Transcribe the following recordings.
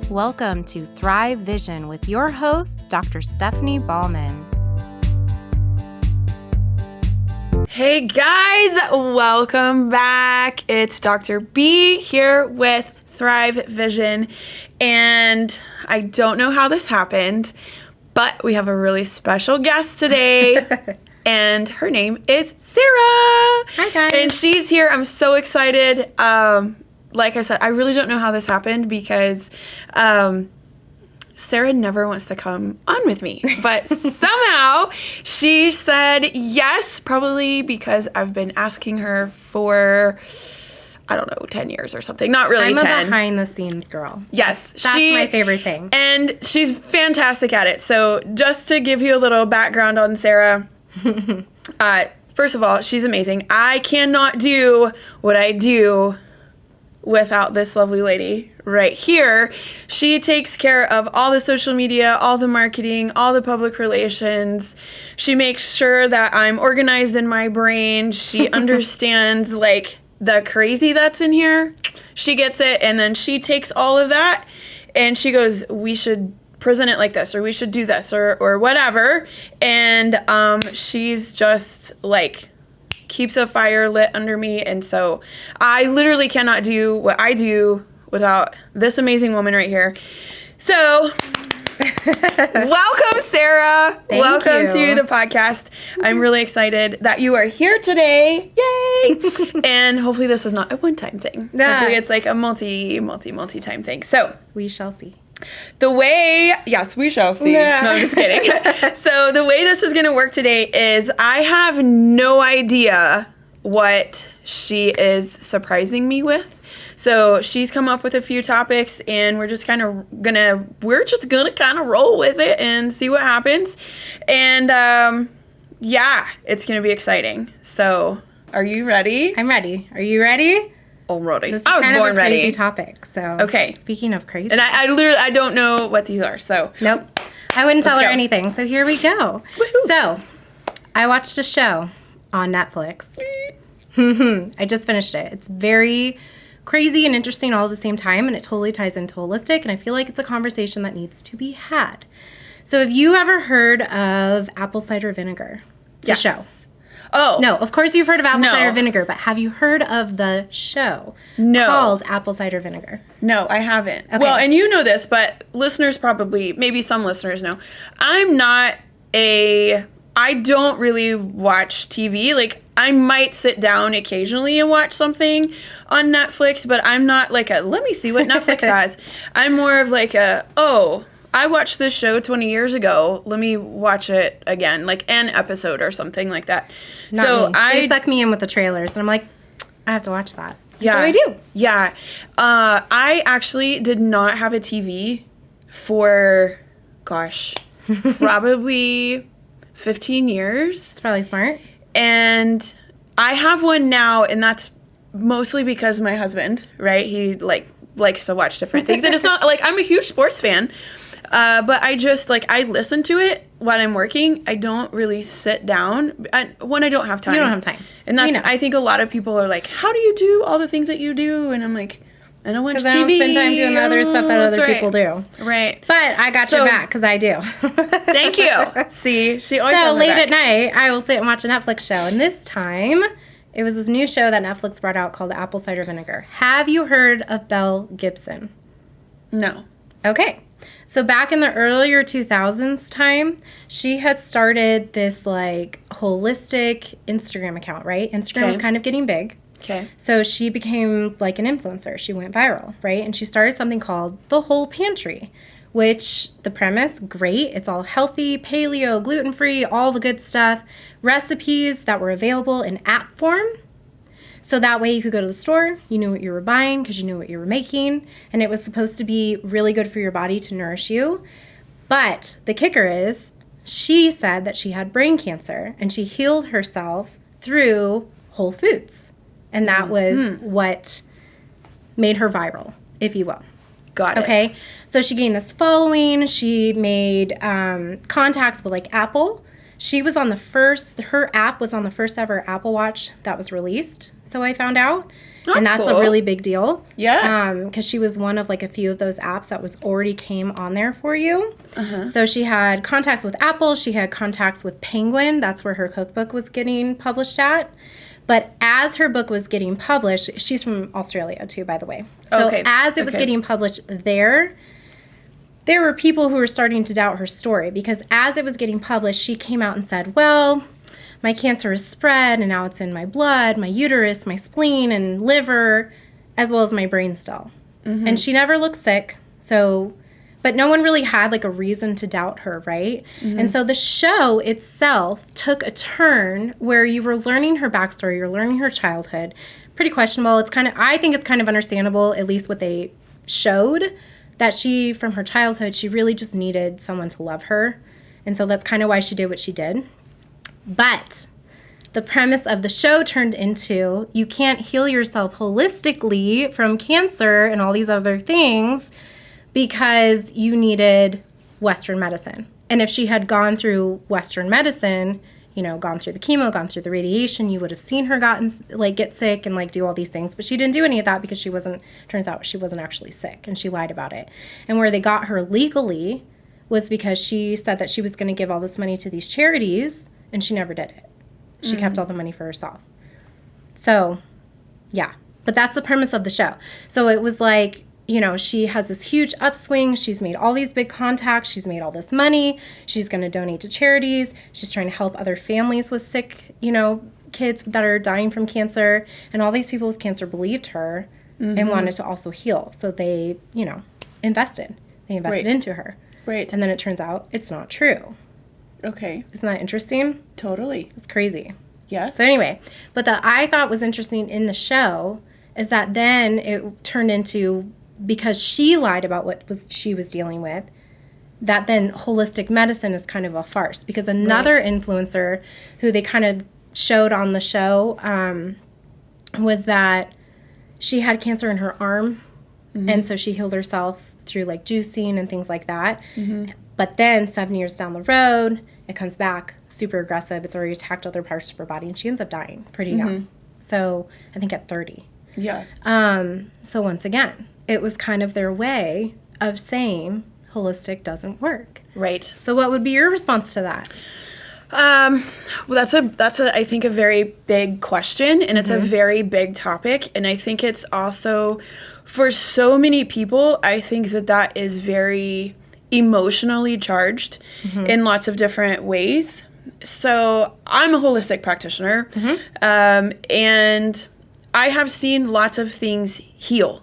Welcome to Thrive Vision with your host, Dr. Stephanie Ballman. Hey guys, welcome back. It's Dr. B here with Thrive Vision, and I don't know how this happened, but we have a really special guest today, and her name is Sarah. Hi guys. And she's here. I'm so excited. Like I said, I really don't know how this happened because Sarah never wants to come on with me, but somehow she said yes, probably because I've been asking her for, I don't know, 10 years or something. Not really I'm 10. a behind-the-scenes girl. Yes. That's my favorite thing. And she's fantastic at it. So just to give you a little background on Sarah, first of all, she's amazing. I cannot do what I do without this lovely lady right here. She takes care of all the social media, all the marketing, all the public relations. She makes sure that I'm organized in my brain. She understands like the crazy that's in here. She gets it, and then she takes all of that and she goes, we should present it like this, or we should do this, or whatever. And she's just like keeps a fire lit under me, and so I literally cannot do what I do without this amazing woman right here. So welcome, Sarah. Welcome to the podcast. I'm really excited that you are here today. Yay! And hopefully this is not a one-time thing. Hopefully it's like a multi-time thing. So We shall see. Yes, we shall see. Yeah. No, I'm just kidding. So the way this is going to work today is I have no idea what she is surprising me with. So she's come up with a few topics, and we're just gonna kind of roll with it and see what happens. And yeah, it's gonna be exciting. So are you ready? I'm ready. Are you ready? Already. This is I was kind born of a crazy ready. topic. So Okay. Speaking of crazy, And I literally don't know what these are. So nope, I wouldn't tell her go. anything. So here we go. Woohoo. So I watched a show on Netflix. I just finished it. It's very crazy and interesting all at the same time, and it totally ties into holistic, and I feel like it's a conversation that needs to be had. So have you ever heard of apple cider vinegar? It's Yes. a show. Oh No, of course you've heard of apple No. cider vinegar, but have you heard of the show No. called Apple Cider Vinegar? No, I haven't. Okay. Well, and you know this, but listeners probably, maybe some listeners know, I don't really watch TV. Like, I might sit down occasionally and watch something on Netflix, but I'm not like let me see what Netflix has. I'm more of like I watched this show 20 years ago. Let me watch it again, like an episode or something like that. Not me. They suck me in with the trailers, and I'm like, I have to watch that. Yeah, So I do. Yeah. I actually did not have a TV for, probably 15 years. It's probably smart. And I have one now, and that's mostly because my husband, right? He likes to watch different things. And it's not like I'm a huge sports fan, but I just I listen to it while I'm working. I don't really sit down when I don't have time. You don't have time. And that's, We know. I think a lot of people are like, how do you do all the things that you do? And I'm like, I don't watch TV. Because I don't spend time doing the other stuff that That's other right. people do. Right. But I got So- your back, because I do. Thank you. See, she always has So my late back. at night, I will sit and watch a Netflix show. And this time, it was this new show that Netflix brought out called Apple Cider Vinegar. Have you heard of Belle Gibson? No. Okay. So back in the earlier 2000s time, she had started this holistic Instagram account, right? Instagram was Okay. kind of getting big. Okay. So she became like an influencer. She went viral, right? And she started something called The Whole Pantry, which the premise, great. It's all healthy, paleo, gluten-free, all the good stuff. Recipes that were available in app form. So that way you could go to the store, you knew what you were buying because you knew what you were making, and it was supposed to be really good for your body to nourish you. But the kicker is, she said that she had brain cancer, and she healed herself through whole foods. And that was what made her viral, if you will. Got it. Okay, so she gained this following. She made contacts with Apple. She was on her app was on the first ever Apple Watch that was released. So I found out. and that's cool. a really big deal. Yeah. Because she was one of like a few of those apps that was already came on there for you. So she had contacts with Apple. She had contacts with Penguin. That's where her cookbook was getting published at. But as her book was getting published, she's from Australia too, by the way. So as it was getting published there were people who were starting to doubt her story, because as it was getting published, she came out and said, well, my cancer is spread and now it's in my blood, my uterus, my spleen and liver, as well as my brain still. And she never looked sick. So, but no one really had like a reason to doubt her, right? And so the show itself took a turn where you were learning her backstory, you're learning her childhood. Pretty questionable. It's kind of, I think it's kind of understandable, at least what they showed, that she, from her childhood, she really just needed someone to love her. And so that's kind of why she did what she did. But the premise of the show turned into, you can't heal yourself holistically from cancer and all these other things because you needed Western medicine. And if she had gone through Western medicine, you know, gone through the chemo, gone through the radiation, you would have seen her get sick and like do all these things. But she didn't do any of that because turns out she wasn't actually sick, and she lied about it. And where they got her legally was because she said that she was going to give all this money to these charities, and she never did it. She kept all the money for herself. So, yeah. But that's the premise of the show. So it was like, you know, she has this huge upswing. She's made all these big contacts. She's made all this money. She's going to donate to charities. She's trying to help other families with sick, you know, kids that are dying from cancer. And all these people with cancer believed her and wanted to also heal. So they, you know, invested. They invested into her. Right. And then it turns out it's not true. Okay. Isn't that interesting? Totally. It's crazy. Yes. So anyway, but that I thought was interesting in the show is that then it turned into, because she lied about she was dealing with, that then holistic medicine is kind of a farce. Because another influencer who they kind of showed on the show was that she had cancer in her arm, and so she healed herself through like juicing and things like that. But then 7 years down the road, it comes back super aggressive. It's already attacked other parts of her body, and she ends up dying pretty young. So I think at 30. Yeah. So once again, it was kind of their way of saying holistic doesn't work. Right. So what would be your response to that? Well, that's a I think a very big question, and it's a very big topic, and I think it's also, for so many people, I think that is very emotionally charged in lots of different ways. So I'm a holistic practitioner, and I have seen lots of things heal.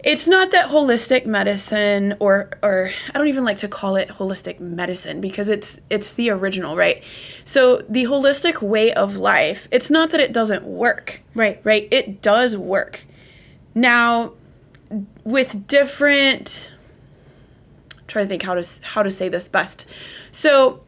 It's not that holistic medicine, or I don't even like to call it holistic medicine, because it's the original, right? So the holistic way of life, it's not that it doesn't work. Right? It does work. Now, with different, I'm trying to think how to say this best. So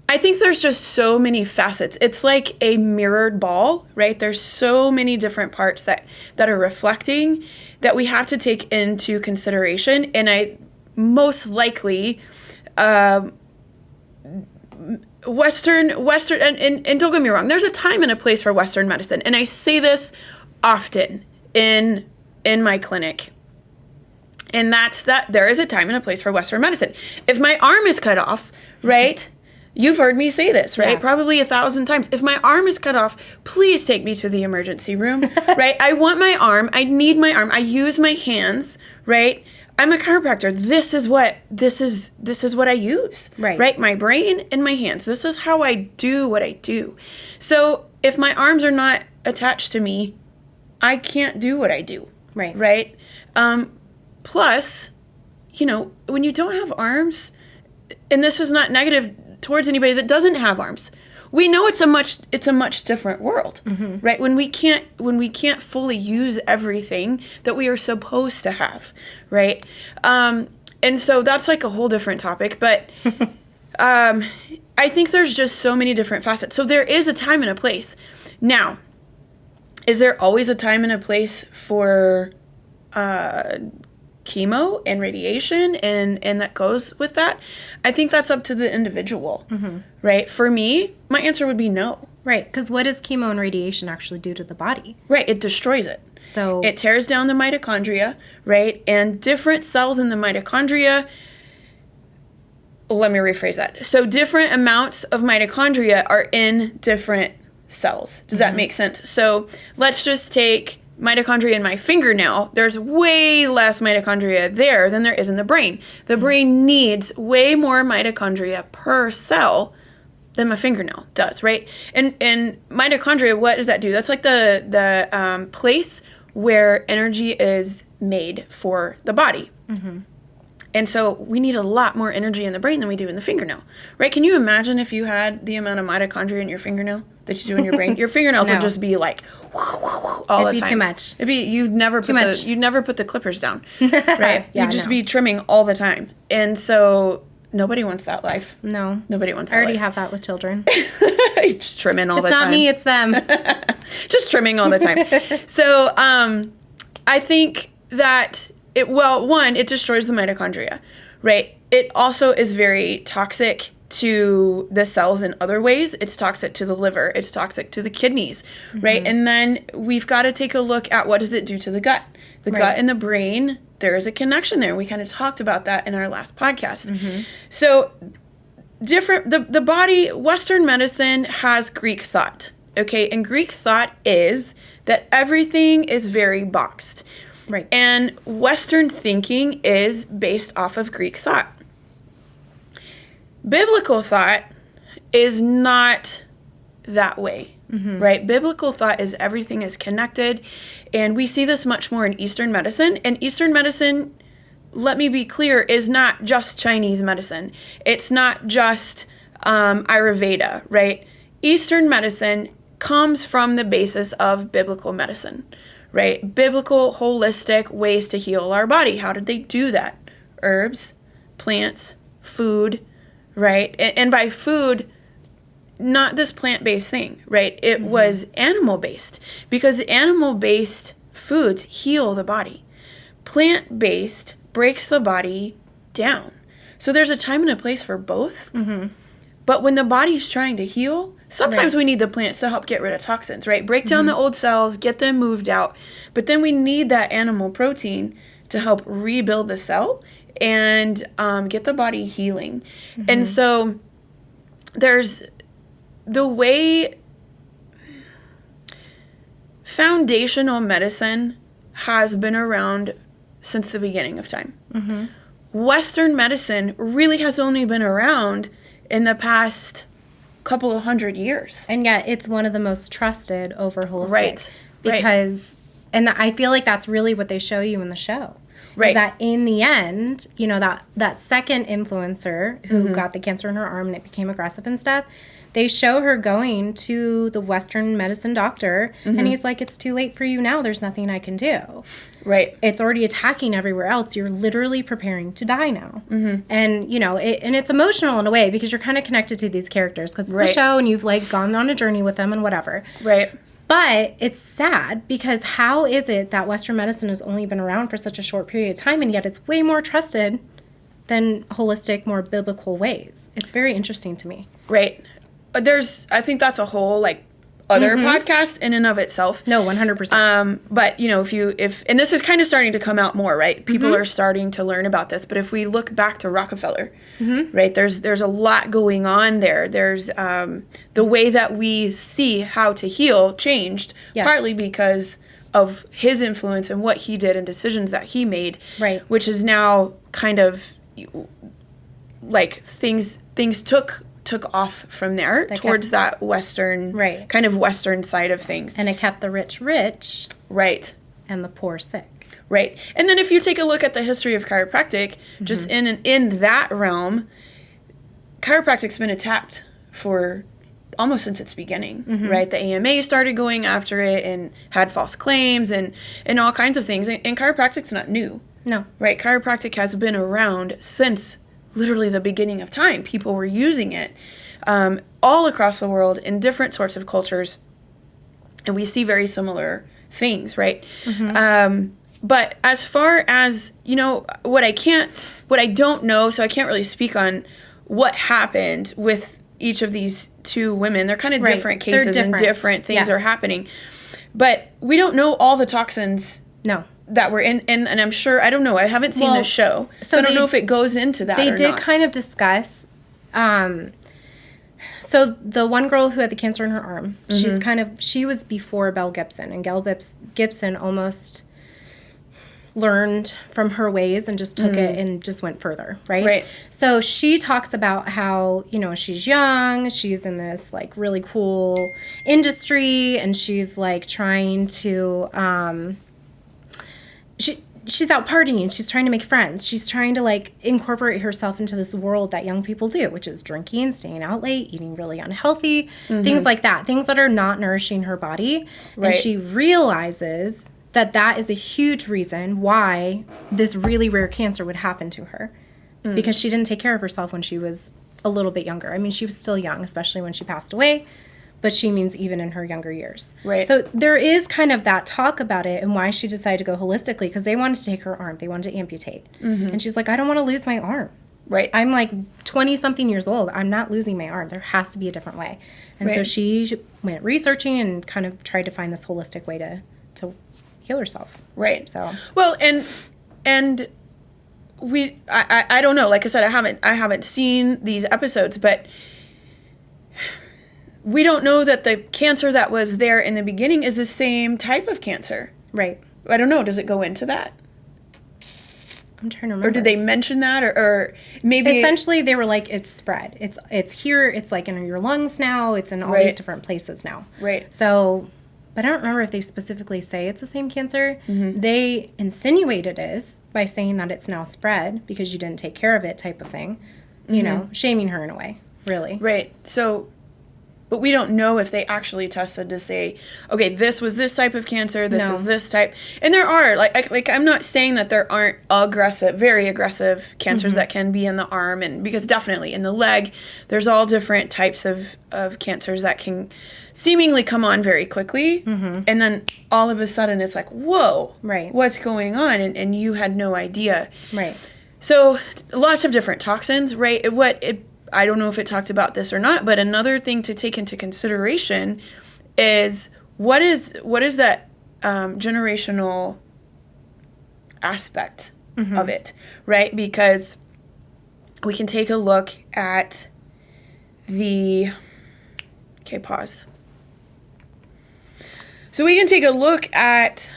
I think there's just so many facets. It's like a mirrored ball, right? There's so many different parts that are reflecting that we have to take into consideration. And I most likely, Western, and don't get me wrong, there's a time and a place for Western medicine. And I say this often in my clinic. And that's that there is a time and a place for Western medicine. If my arm is cut off, right? You've heard me say this, right? Yeah. Probably 1,000 times. If my arm is cut off, please take me to the emergency room, right? I want my arm. I need my arm. I use my hands, right? I'm a chiropractor. This is what I use, right? My brain and my hands. This is how I do what I do. So if my arms are not attached to me, I can't do what I do, right? Plus, you know, when you don't have arms, and this is not negative towards anybody that doesn't have arms, we know it's a much different world, right? When we can't fully use everything that we are supposed to have, right? And so that's like a whole different topic, but I think there's just so many different facets. So there is a time and a place. Now, is there always a time and a place for chemo and radiation and that goes with that? I think that's up to the individual, right? For me, my answer would be no. Right, because what does chemo and radiation actually do to the body? Right, it destroys it. So It tears down the mitochondria, right? And different cells in the mitochondria, let me rephrase that. So different amounts of mitochondria are in different cells. Does that make sense? So let's just take mitochondria in my fingernail. There's way less mitochondria there than there is in the brain. The brain needs way more mitochondria per cell than my fingernail does, right? And mitochondria, what does that do? That's like the place where energy is made for the body. And so we need a lot more energy in the brain than we do in the fingernail, right? Can you imagine if you had the amount of mitochondria in your fingernail that you do in your brain? Your fingernails would just be like all the time. It'd be too much. You'd never put the clippers down, right? You'd just be trimming all the time. And so nobody wants that life. No. Nobody wants that I already life. have that with children. Just trimming all the time. It's not me, it's them. Just trimming all the time. So I think that it destroys the mitochondria, right? It also is very toxic to the cells in other ways. It's toxic to the liver. It's toxic to the kidneys, right? And then we've got to take a look at what does it do to the gut. The gut and the brain, there is a connection there. We kind of talked about that in our last podcast. So the body, Western medicine has Greek thought, okay? And Greek thought is that everything is very boxed. Right. And Western thinking is based off of Greek thought. Biblical thought is not that way, right? Biblical thought is everything is connected. And we see this much more in Eastern medicine. And Eastern medicine, let me be clear, is not just Chinese medicine. It's not just Ayurveda, right? Eastern medicine comes from the basis of biblical medicine, right? Biblical, holistic ways to heal our body. How did they do that? Herbs, plants, food, right? And by food, not this plant-based thing, right? It was animal-based, because animal-based foods heal the body. Plant-based breaks the body down. So there's a time and a place for both. But when the body's trying to heal, sometimes we need the plants to help get rid of toxins, right? Break down the old cells, get them moved out. But then we need that animal protein to help rebuild the cell and get the body healing. And so there's the way foundational medicine has been around since the beginning of time. Western medicine really has only been around in the past couple of 100 years. And yet it's one of the most trusted over holistic. Right. Because, and I feel like that's really what they show you in the show. Right. Is that in the end, you know, that second influencer who got the cancer in her arm and it became aggressive and stuff, they show her going to the Western medicine doctor and he's like, it's too late for you now. There's nothing I can do. Right. It's already attacking everywhere else. You're literally preparing to die now. And, you know, and it's emotional in a way because you're kind of connected to these characters because it's a show and you've, like, gone on a journey with them and whatever. Right. But it's sad because how is it that Western medicine has only been around for such a short period of time and yet it's way more trusted than holistic, more biblical ways? It's very interesting to me. Right. I think that's a whole, like, other podcast in and of itself. No, 100%. But, you know, and this is kind of starting to come out more, right? People are starting to learn about this. But if we look back to Rockefeller, right, there's a lot going on there. There's the way that we see how to heal changed, partly because of his influence and what he did and decisions that he made, right? Which is now kind of like things took off from there towards that Western, kind of Western side of things. And it kept the rich rich. Right. And the poor sick. Right. And then if you take a look at the history of chiropractic, just in that realm, chiropractic's been attacked for almost since its beginning, right? The AMA started going after it and had false claims and all kinds of things. And chiropractic's not new. No. Right? Chiropractic has been around since literally the beginning of time. People were using it all across the world in different sorts of cultures. And we see very similar things, right? But as far as, you know, what I don't know, so I can't really speak on what happened with each of these two women. They're kind of Right. different They're cases and different. different things Yes. are happening. But we don't know all the toxins No. that were in, and I'm sure, I don't know, I haven't seen Well, this show, so so I don't they- know if it goes into that They or did not. kind of discuss. So the one girl who had the cancer in her arm, she was before Belle Gibson, and Gibson almost learned from her ways and just took it and just went further, right? Right. So she talks about how, she's young, she's in this like really cool industry, and she's like trying to she's out partying, she's trying to make friends, she's trying to like incorporate herself into this world that young people do, which is drinking, staying out late, eating really unhealthy, things like that, things that are not nourishing her body. Right. And she realizes that is a huge reason why this really rare cancer would happen to her, because she didn't take care of herself when she was a little bit younger. I mean, she was still young, especially when she passed away, but she means even in her younger years. Right. So there is kind of that talk about it and why she decided to go holistically, because they wanted to take her arm. They wanted to amputate. And she's like, I don't want to lose my arm. Right. I'm like 20-something years old. I'm not losing my arm. There has to be a different way. And so Right. she went researching and kind of tried to find this holistic way to heal herself. Right. So Well, and I don't know. Like I said, I haven't seen these episodes, but we don't know that the cancer that was there in the beginning is the same type of cancer. right. I don't know. Does it go into that? I'm trying to remember. Or did they mention that? Or maybe... Essentially, they were like, it's spread. It's here. It's like in your lungs now. It's in all Right. these different places now. Right. So, but I don't remember if they specifically say it's the same cancer. They insinuate it is by saying that it's now spread because you didn't take care of it, type of thing. You know, shaming her in a way, really. Right. So, but we don't know if they actually tested to say, okay, this was this type of cancer, this No. is this type. And there are, like I'm not saying that there aren't very aggressive cancers that can be in the arm, and because definitely in the leg, there's all different types of cancers that can seemingly come on very quickly. And then all of a sudden it's like, whoa, Right. what's going on? And you had no idea. Right. So lots of different toxins, right? I don't know if it talked about this or not, but another thing to take into consideration is what is that generational aspect of it, right? Because we can take a look at pause. So we can take a look at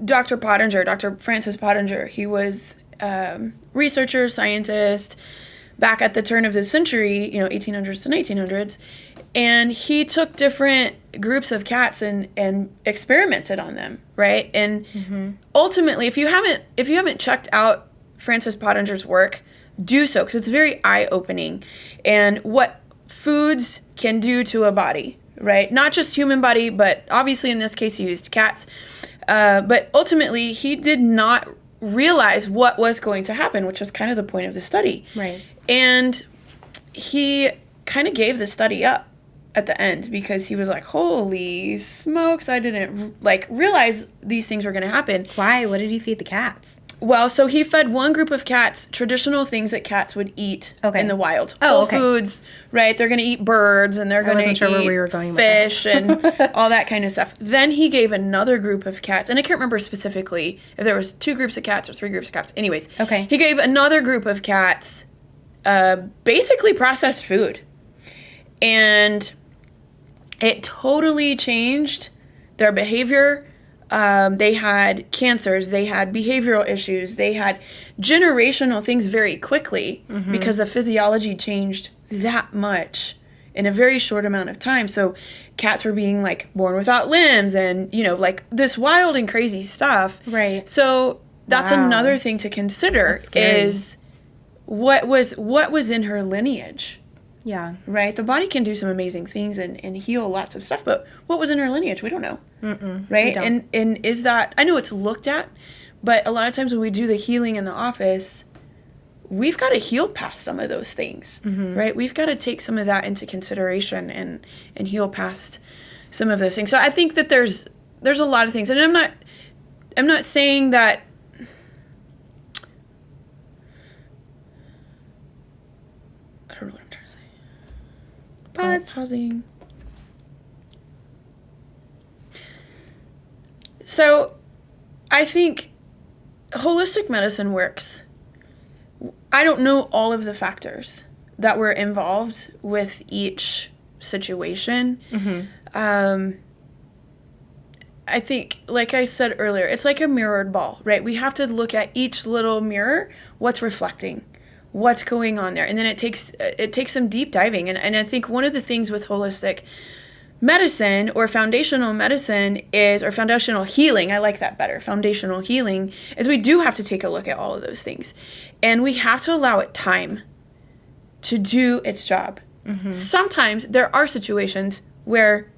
Dr. Pottinger, Dr. Francis Pottinger. He was researcher, scientist, back at the turn of the century, 1800s to 1900s, and he took different groups of cats and experimented on them, right? And ultimately, if you haven't checked out Francis Pottinger's work, do so, because it's very eye-opening, and what foods can do to a body, right? Not just human body, but obviously in this case he used cats, but ultimately he did not realize what was going to happen, which was kind of the point of the study. Right. And he kind of gave the study up at the end because he was like, holy smokes, I didn't realize these things were going to happen. Why? What did he feed the cats? Well, so he fed one group of cats traditional things that cats would eat Okay. in the wild. Oh, Whole okay. foods, right? They're going to eat birds, and they're going to wasn't sure eat where we were going with fish this. and all that kind of stuff. Then he gave another group of cats, and I can't remember specifically if there was 2 groups of cats or 3 groups of cats. Anyways, Okay. he gave another group of cats basically processed food. And it totally changed their behavior. They had cancers, they had behavioral issues, they had generational things very quickly because the physiology changed that much in a very short amount of time. So cats were being born without limbs and, this wild and crazy stuff. Right. So that's Wow. another thing to consider That's scary. is what was in her lineage. Yeah. Right? The body can do some amazing things and heal lots of stuff, but what was in her lineage? We don't know. Right? don't. And is that, I know it's looked at, but a lot of times when we do the healing in the office, we've got to heal past some of those things, right? We've got to take some of that into consideration and heal past some of those things. So I think that there's a lot of things, and I'm not saying that I don't know what I'm trying to say. Pause. Pausing. So, I think holistic medicine works. I don't know all of the factors that were involved with each situation. I think, like I said earlier, it's like a mirrored ball, right? We have to look at each little mirror, what's reflecting, what's going on there. And then it takes some deep diving. And I think one of the things with holistic medicine or foundational medicine is, or foundational healing, I like that better, foundational healing, is we do have to take a look at all of those things. And we have to allow it time to do its job. Sometimes there are situations where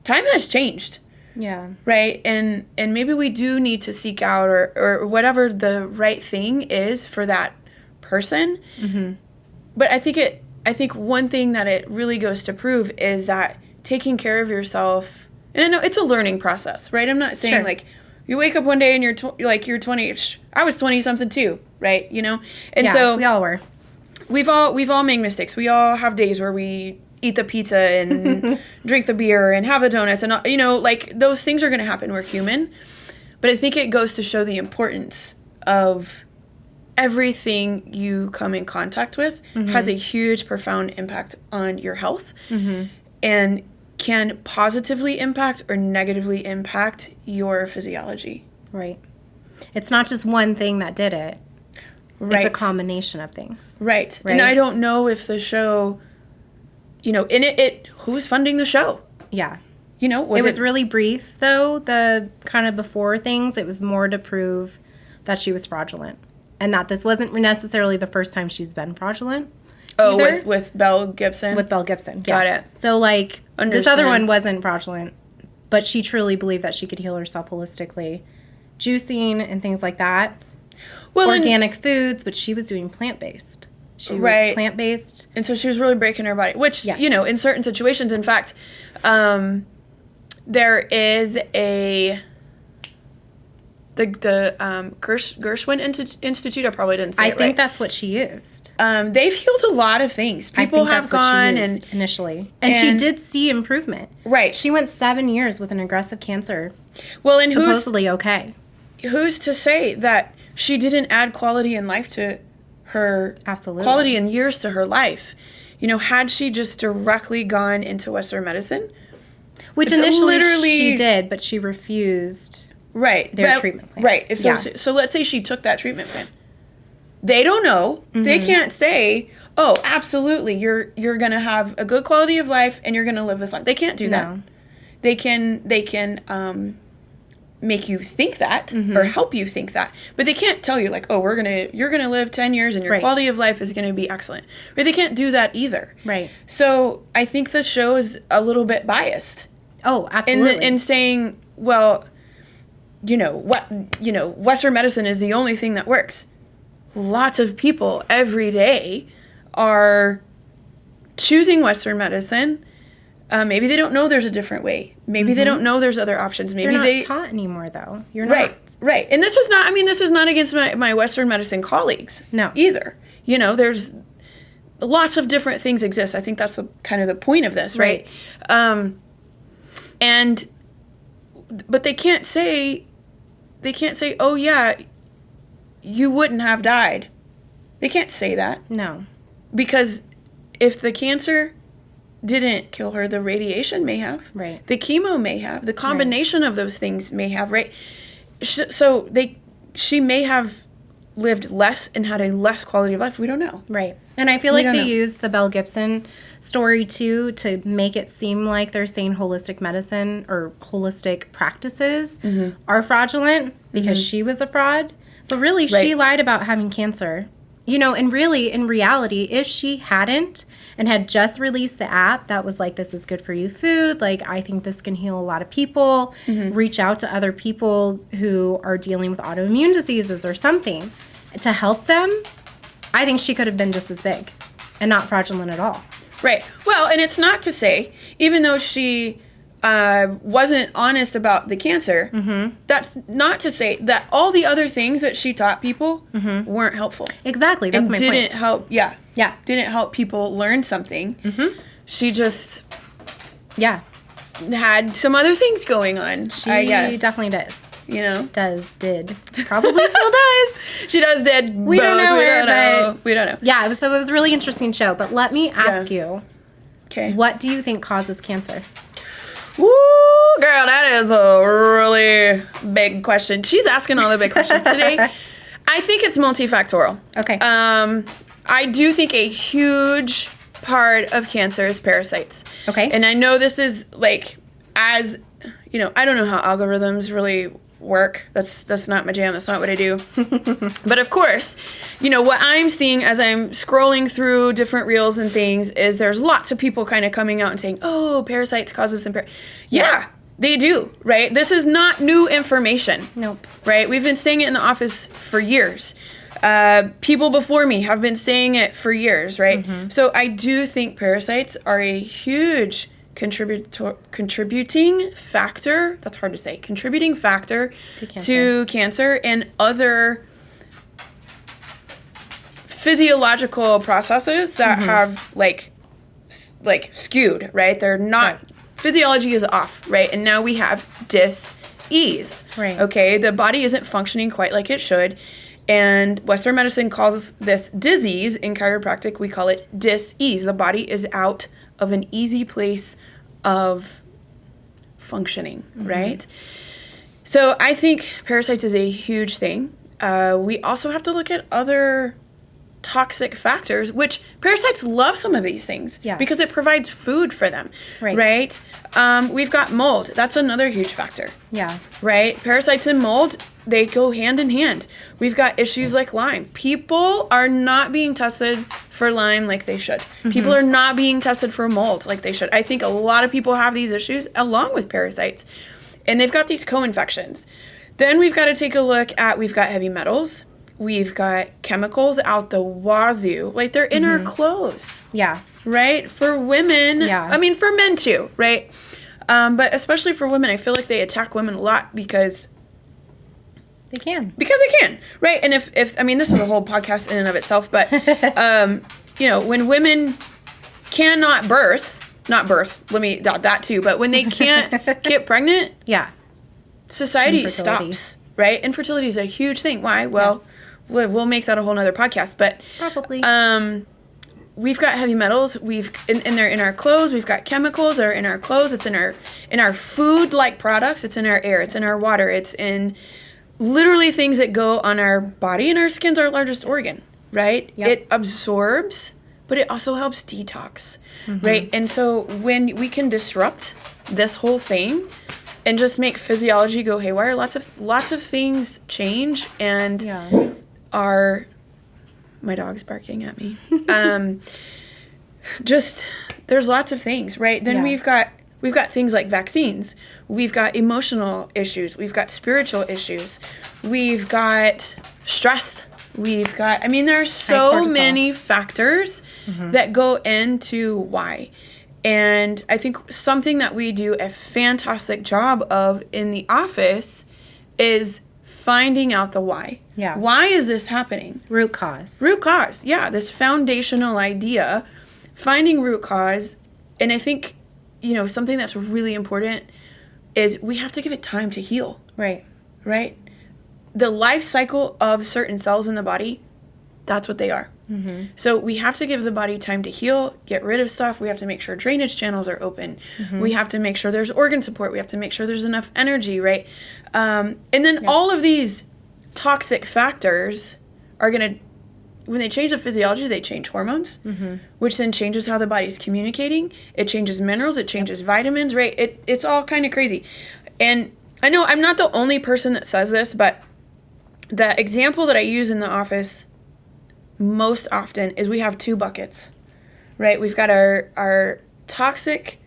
time has changed. Yeah. Right? And maybe we do need to seek out or whatever the right thing is for that person. But I think one thing that it really goes to prove is that taking care of yourself, and I know it's a learning process, right? I'm not saying Sure. like you wake up one day and you're 20. I was 20 something too, right? You know? And Yeah, so we all were. we've all made mistakes. We all have days where we eat the pizza and drink the beer and have the donuts and, you know, like those things are going to happen. We're human. But I think it goes to show the importance of everything you come in contact with has a huge, profound impact on your health and can positively impact or negatively impact your physiology. Right. It's not just one thing that did it. Right. It's a combination of things. Right. Right. And I don't know if the show, you know, in it who's funding the show? Yeah. You know, It was really brief, though, the kind of before things. It was more to prove that she was fraudulent and that this wasn't necessarily the first time she's been fraudulent. either. with Belle Gibson? With Belle Gibson, Got yes. it. So, like, this Understand. other one wasn't fraudulent, but she truly believed that she could heal herself holistically. Juicing and things like that. Well, Organic foods, but she was doing plant-based. She was Right. plant-based. and so she was really breaking her body, which, Yes. you know, in certain situations, in fact, there is the Gershwin Institute, I probably didn't say I it right. think that's what she used. They've healed a lot of things. People have gone and initially. And she and- did see improvement. right. She went 7 years with an aggressive cancer, Well, and supposedly okay. who's to say that she didn't add quality in life to her Absolutely. quality in years to her life? You know, had she just directly gone into Western medicine, Which it's initially literally- she did, but she refused. right? Their treatment plan. Right. If so, Yeah. so let's say she took that treatment plan. They don't know. They can't say, "Oh, absolutely, you're going to have a good quality of life and you're going to live this long." They can't do that. No. They can make you think that or help you think that, but they can't tell you like, "Oh, you're gonna live 10 years and your Right. quality of life is gonna be excellent." Or they can't do that either. Right. So I think the show is a little bit biased Oh, absolutely. in saying, well, Western medicine is the only thing that works. Lots of people every day are choosing Western medicine. Maybe they don't know there's a different way. Maybe they don't know there's other options. Maybe You're not they taught anymore, though. You're not. right. And this is not against my Western medicine colleagues. No. Either. You know, there's lots of different things exist. I think that's kind of the point of this, right? But they can't say, "Oh yeah, you wouldn't have died." They can't say that. No. Because if the cancer didn't kill her, the radiation may have. Right. The chemo may have. The combination of those things may have, right? So she may have lived less and had a less quality of life. We don't know. Right. And I feel like don't they know. use the Belle Gibson story, too, to make it seem like they're saying holistic medicine or holistic practices are fraudulent because she was a fraud. But really, she Right. lied about having cancer. You know, and really, in reality, if she hadn't and had just released the app that was like, this is good for you food, like, I think this can heal a lot of people, reach out to other people who are dealing with autoimmune diseases or something to help them, I think she could have been just as big and not fraudulent at all. Right. Well, and it's not to say, even though she wasn't honest about the cancer, that's not to say that all the other things that she taught people weren't helpful. Exactly. That's and my didn't point. help. Yeah. Didn't help people learn something. She just had some other things going on. She I guess. definitely does. You know, did, probably still does. She did. We don't know her, but we don't know. Yeah, it was a really interesting show. But let me ask you, okay, what do you think causes cancer? Woo, girl, that is a really big question. She's asking all the big questions today. I think it's multifactorial. Okay. I do think a huge part of cancer is parasites. Okay. And I know this is like, as you know, I don't know how algorithms really work. That's not my jam. That's not what I do. But of course, you know, what I'm seeing as I'm scrolling through different reels and things is there's lots of people kind of coming out and saying, oh, parasites causes some Yeah, they do, right? This is not new information. Nope. Right? We've been saying it in the office for years. People before me have been saying it for years, right? So I do think parasites are a huge contributing factor, that's hard to say, contributing factor to cancer and other physiological processes that have like skewed, right? They're not, physiology is off, right? And now we have dis-ease, right? Okay, the body isn't functioning quite like it should. And Western medicine calls this disease. In chiropractic, we call it dis-ease. The body is out of an easy place of functioning, right? So I think parasites is a huge thing. We also have to look at other toxic factors, which parasites love some of these things because it provides food for them, right? We've got mold. That's another huge factor. Yeah. Right? Parasites and mold, they go hand in hand. We've got issues like Lyme. People are not being tested for Lyme like they should. People are not being tested for mold like they should. I think a lot of people have these issues along with parasites, and they've got these co-infections. Then we've got to take a look at, we've got heavy metals. We've got chemicals out the wazoo. Like, they're in our clothes. Yeah. Right? For women. Yeah. I mean, for men too, right? But especially for women, I feel like they attack women a lot because they can. Because they can, right? And if I mean, this is a whole podcast in and of itself, but, you know, when women cannot not birth, let me dot that too, but when they can't get pregnant, society stops, right? Infertility is a huge thing. Why? Well, we'll make that a whole nother podcast, but probably. We've got heavy metals. And they're in our clothes. We've got chemicals that are in our clothes. It's in our food-like products. It's in our air. It's in our water. It's in literally things that go on our body, and our skin's our largest organ, right? Yep. It absorbs, but it also helps detox, right? And so when we can disrupt this whole thing and just make physiology go haywire, lots of things change, and my dog's barking at me. Just, there's lots of things, right? Then we've got things like vaccines. We've got emotional issues. We've got spiritual issues. We've got stress. We've got, I mean, there's so many factors that go into why. And I think something that we do a fantastic job of in the office is finding out the why. Yeah. Why is this happening? Root cause. Root cause. Yeah. This foundational idea, finding root cause. And I think, you know, something that's really important is we have to give it time to heal. Right. Right? The life cycle of certain cells in the body, that's what they are. So we have to give the body time to heal, get rid of stuff. We have to make sure drainage channels are open. We have to make sure there's organ support. We have to make sure there's enough energy, right? And then all of these toxic factors are going to, when they change the physiology, they change hormones, which then changes how the body's communicating. It changes minerals. It changes vitamins, right? It's all kind of crazy. And I know I'm not the only person that says this, but the example that I use in the office most often is we have two buckets, right? We've got our toxic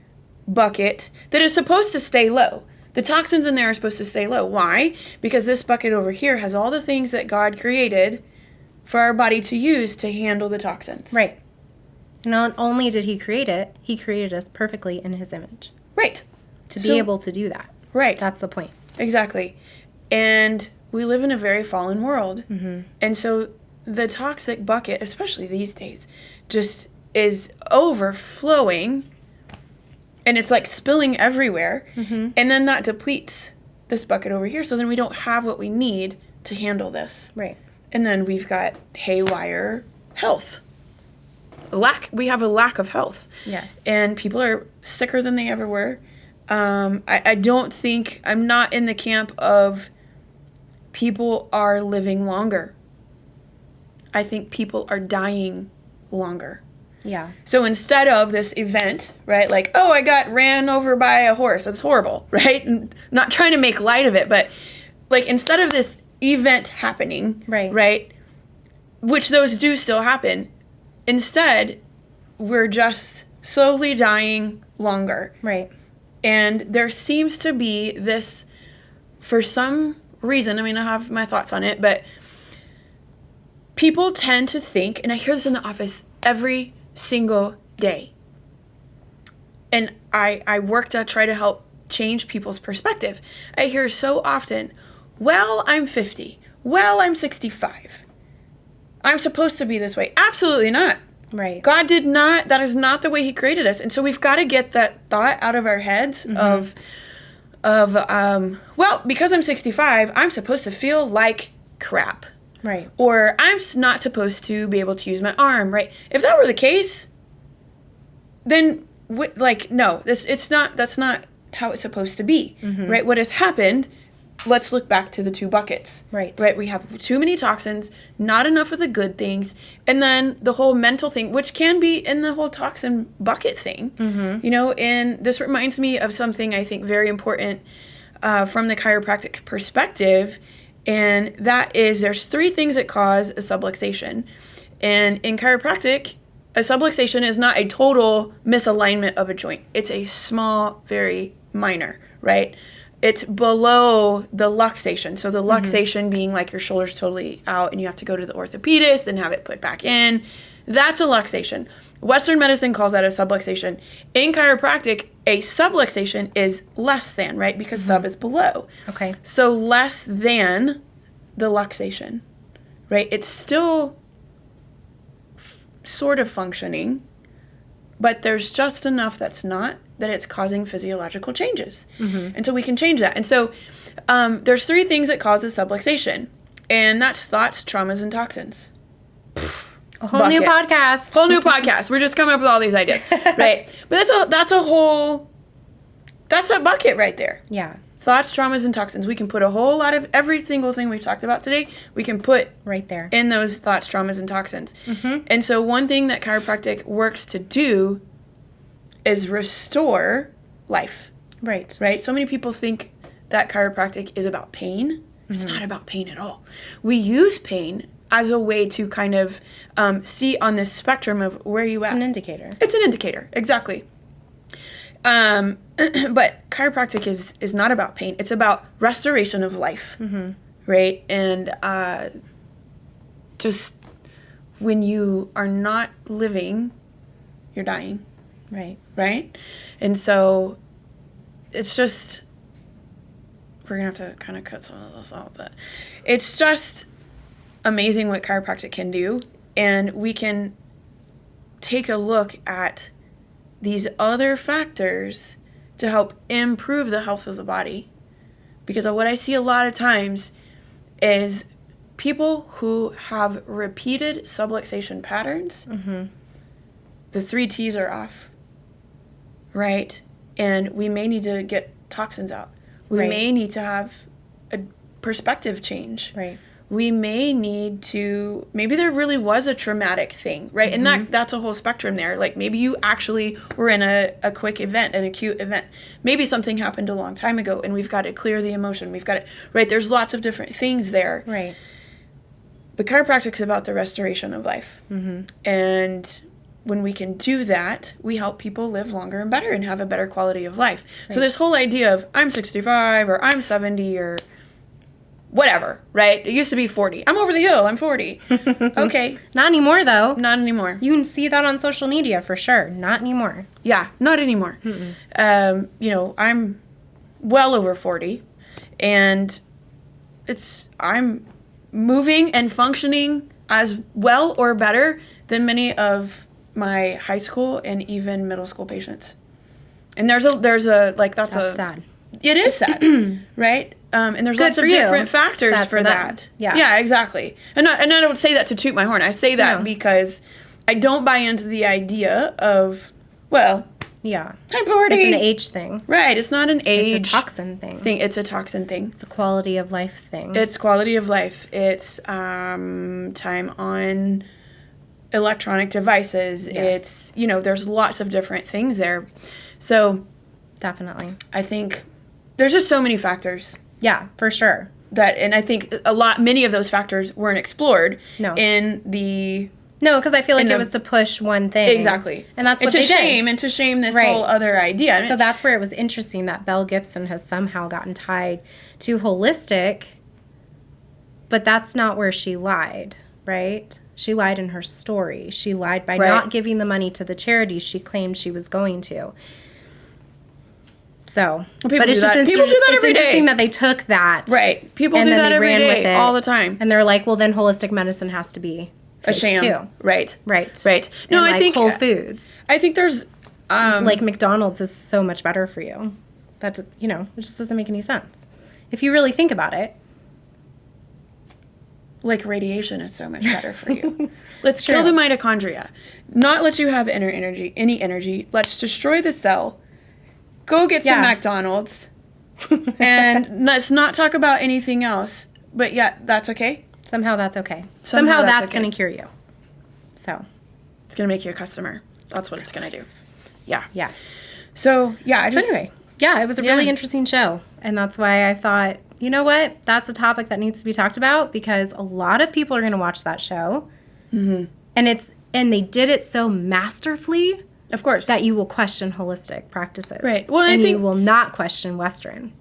bucket that is supposed to stay low. The toxins in there are supposed to stay low. Why? Because this bucket over here has all the things that God created for our body to use to handle the toxins. Right. Not only did he create it, he created us perfectly in his image. Right. to be able to do that. Right. That's the point. Exactly. And we live in a very fallen world. Mm-hmm. And so the toxic bucket, especially these days, just is overflowing. And it's like spilling everywhere. Mm-hmm. And then that depletes this bucket over here. So then we don't have what we need to handle this. Right. And then we've got haywire health. We have a lack of health. Yes. And people are sicker than they ever were. I don't think, I'm not in the camp of people are living longer. I think people are dying longer. Yeah. So instead of this event, right, like, oh, I got ran over by a horse, that's horrible, right? And not trying to make light of it, but like instead of this event happening, right, which those do still happen, instead we're just slowly dying longer. Right. And there seems to be this, for some reason, I mean, I have my thoughts on it, but people tend to think, and I hear this in the office every single day, and I work to try to help change people's perspective. I hear so often, well, I'm 50. Well, I'm 65. I'm supposed to be this way. Absolutely not. Right. God did not, that is not the way he created us. And so we've got to get that thought out of our heads of well, because I'm 65, I'm supposed to feel like crap. Right. Or I'm not supposed to be able to use my arm, right? If that were the case, then no, that's not how it's supposed to be, right? What has happened, let's look back to the two buckets. Right. Right, we have too many toxins, not enough of the good things, and then the whole mental thing, which can be in the whole toxin bucket thing, and this reminds me of something I think very important from the chiropractic perspective. And that is, there's 3 things that cause a subluxation. And in chiropractic, a subluxation is not a total misalignment of a joint. It's a small, very minor, right? It's below the luxation. So the luxation being like your shoulder's totally out and you have to go to the orthopedist and have it put back in. That's a luxation. Western medicine calls that a subluxation. In chiropractic, a subluxation is less than, right? Because sub is below. Okay. So less than the luxation, right? It's still sort of functioning, but there's just enough that's not, that it's causing physiological changes. And so we can change that. And so there's 3 things that cause a subluxation, and that's thoughts, traumas, and toxins. A whole new podcast. Whole new podcast. We're just coming up with all these ideas, right? But that's a bucket right there. Yeah. Thoughts, traumas, and toxins. We can put a whole lot of every single thing we've talked about today, we can put right there in those thoughts, traumas, and toxins. And so one thing that chiropractic works to do is restore life. Right. Right? So many people think that chiropractic is about pain. It's not about pain at all. We use pain as a way to kind of see on this spectrum of where you at. It's an indicator. It's an indicator, exactly. But chiropractic is not about pain. It's about restoration of life, right? And just when you are not living, you're dying. Right. Right? And so it's just, we're going to have to kind of cut some of this out, but it's just amazing what chiropractic can do. And we can take a look at these other factors to help improve the health of the body. Because what I see a lot of times is people who have repeated subluxation patterns, the 3 T's are off, right? And we may need to get toxins out. We may need to have a perspective change. Right. We may need to, maybe there really was a traumatic thing, right? And that's a whole spectrum there. Like maybe you actually were in a quick event, an acute event. Maybe something happened a long time ago and we've got to clear the emotion. We've got to, right? There's lots of different things there. Right. But chiropractic's about the restoration of life. And when we can do that, we help people live longer and better and have a better quality of life. Right. So this whole idea of I'm 65 or I'm 70 or whatever, right? It used to be 40. I'm over the hill. I'm 40. Okay. Not anymore, though. Not anymore. You can see that on social media for sure. Not anymore. Yeah, not anymore. I'm well over 40, and I'm moving and functioning as well or better than many of my high school and even middle school patients. And that's sad. It is sad, right? And there's Good lots of for you. different factors Sad for for them. that. Yeah. Yeah, exactly. And I don't say that to toot my horn. I say that No. because I don't buy into the idea of, well, Yeah. I'm 40. It's an age thing. Right. It's not an age It's a toxin thing. It's a toxin thing. It's a quality of life thing. It's quality of life. It's time on electronic devices. Yes. It's, there's lots of different things there. So Definitely. I think there's just so many factors Yeah, for sure. and I think many of those factors weren't explored No. in the... No, because I feel like it was to push one thing. Exactly. And that's what it's they a did. shame, and to shame this Right. whole other idea. So that's where it was interesting that Belle Gibson has somehow gotten tied to holistic, but that's not where she lied, right? She lied in her story. She lied by Right. not giving the money to the charities she claimed she was going to. So, People but it's do just that. People do that it's every day. interesting that they took that. Right. People and do then that they every ran day, with it, all the time. And they're like, well, then holistic medicine has to be A fake sham. too. Right. Right. Right. No, And I like think... Whole Foods. I think there's... Like McDonald's is so much better for you. That, it just doesn't make any sense. If you really think about it. Like radiation is so much better for you. Let's True. kill the mitochondria. Not let you have any energy. Let's destroy the cell. Go get some Yeah. McDonald's. And let's not talk about anything else. But yeah, that's okay. Somehow that's okay. Somehow Somehow that's that's okay. going to cure you. So, It's going to make you a customer. That's what it's going to do. Yeah. yes. So, yeah, So anyway, yeah, it was a really interesting show. And that's why I thought, you know what? That's a topic that needs to be talked about because a lot of people are going to watch that show. Mm-hmm. And they did it so masterfully Of course. that you will question holistic practices. Right. Well, and I think you will not question Western,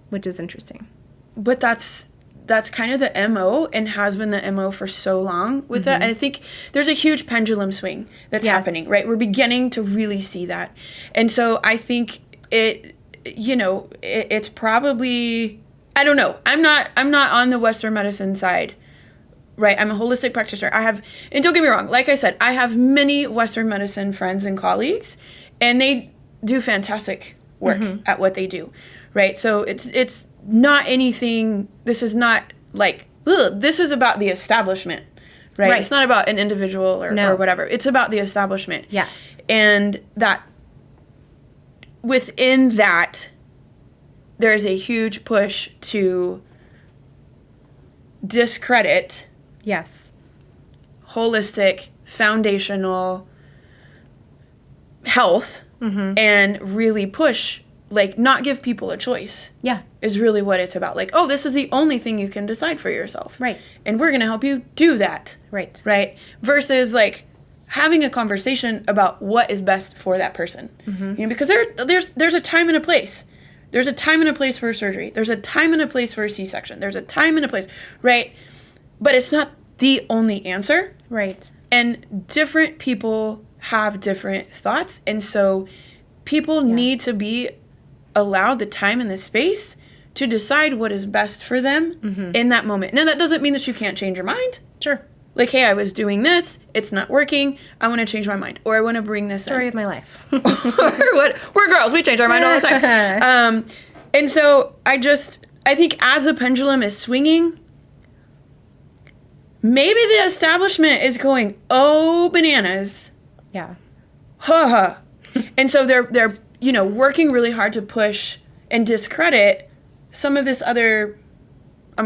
which is interesting. But that's kind of the MO and has been the MO for so long with that. And I think there's a huge pendulum swing that's Yes. happening, right? We're beginning to really see that. And so I think it's probably, I don't know. I'm not on the Western medicine side, right? I'm a holistic practitioner. And don't get me wrong, like I said, I have many Western medicine friends and colleagues, and they do fantastic work at what they do, right? So it's not anything, this is not like, this is about the establishment, right? It's not about an individual or whatever. It's about the establishment. Yes. And that within that, there's a huge push to discredit Yes. holistic, foundational health and really push, like, not give people a choice. Yeah. Is really what it's about. Like, oh, this is the only thing you can decide for yourself. Right. And we're going to help you do that. Right. Right? Versus, like, having a conversation about what is best for that person. Because there's a time and a place. There's a time and a place for a surgery. There's a time and a place for a C-section. There's a time and a place, right? But it's not the only answer. Right. And different people have different thoughts. And so people need to be allowed the time and the space to decide what is best for them in that moment. Now, that doesn't mean that you can't change your mind. Sure. Like, hey, I was doing this, it's not working, I want to change my mind, or I want to bring this Story of my life. or what? We're girls, we change our mind all the time. And so I think as the pendulum is swinging, maybe the establishment is going, oh, bananas. Yeah. Ha. And so they're working really hard to push and discredit some of this other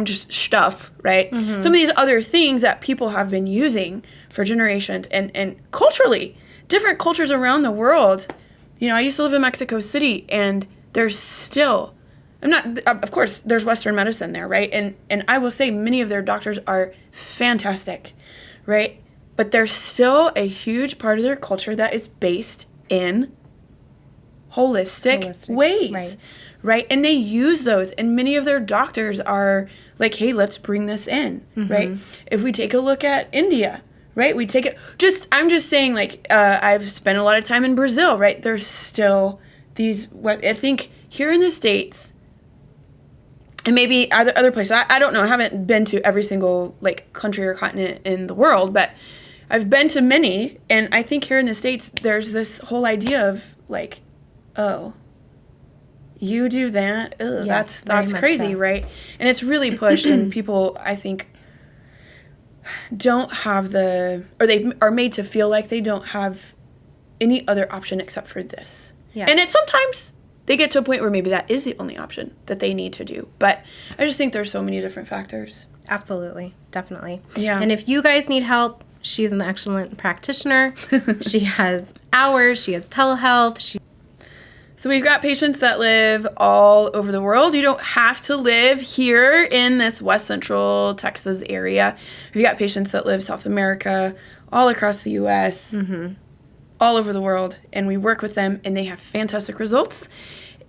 just stuff, right? Some of these other things that people have been using for generations and culturally, different cultures around the world. I used to live in Mexico City, and there's still, of course, there's Western medicine there, right? And I will say many of their doctors are fantastic, right? But there's still a huge part of their culture that is based in holistic ways, right? And they use those, and many of their doctors are like, hey, let's bring this in, right? If we take a look at India, right? We take it, I'm just saying, like, I've spent a lot of time in Brazil, right? There's still these, what I think here in the States, and maybe other places, I don't know, I haven't been to every single, like, country or continent in the world, but I've been to many, and I think here in the States, there's this whole idea of, like, oh, you do that? Ugh, Yes, that's very much crazy, so. right? And it's really pushed, and people, I think, don't have or they are made to feel like they don't have any other option except for this. Yes. And sometimes they get to a point where maybe that is the only option that they need to do. But I just think there's so many different factors. Absolutely. Definitely. Yeah. And if you guys need help, she's an excellent practitioner. She has hours. She has telehealth. So we've got patients that live all over the world. You don't have to live here in this West Central Texas area. We've got patients that live South America, all across the U.S., all over the world. And we work with them, and they have fantastic results.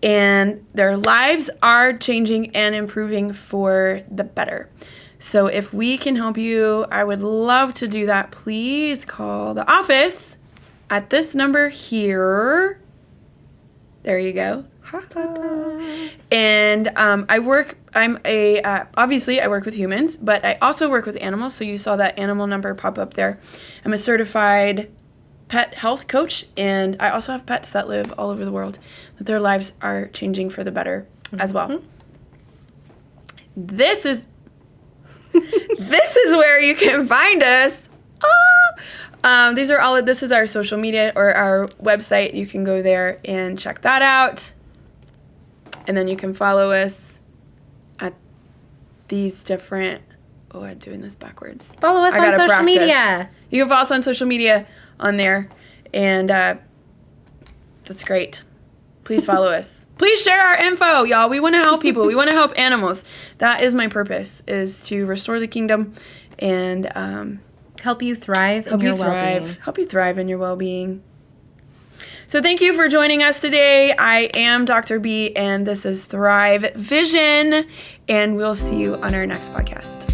And their lives are changing and improving for the better. So if we can help you, I would love to do that. Please call the office at this number here. There you go. And obviously I work with humans, but I also work with animals. So you saw that animal number pop up there. I'm a certified pet health coach, and I also have pets that live all over the world, that their lives are changing for the better as well. This is where you can find us. This is our social media or our website. You can go there and check that out. And then you can follow us at these different, I'm doing this backwards. Follow us on social media. You can follow us on social media on there. And that's great. Please follow us. Please share our info, y'all. We want to help people. We want to help animals. That is my purpose, is to restore the kingdom and help you thrive in your well-being. Help you thrive in your well-being. So thank you for joining us today. I am Dr. B, and this is Thrive Vision, and we'll see you on our next podcast.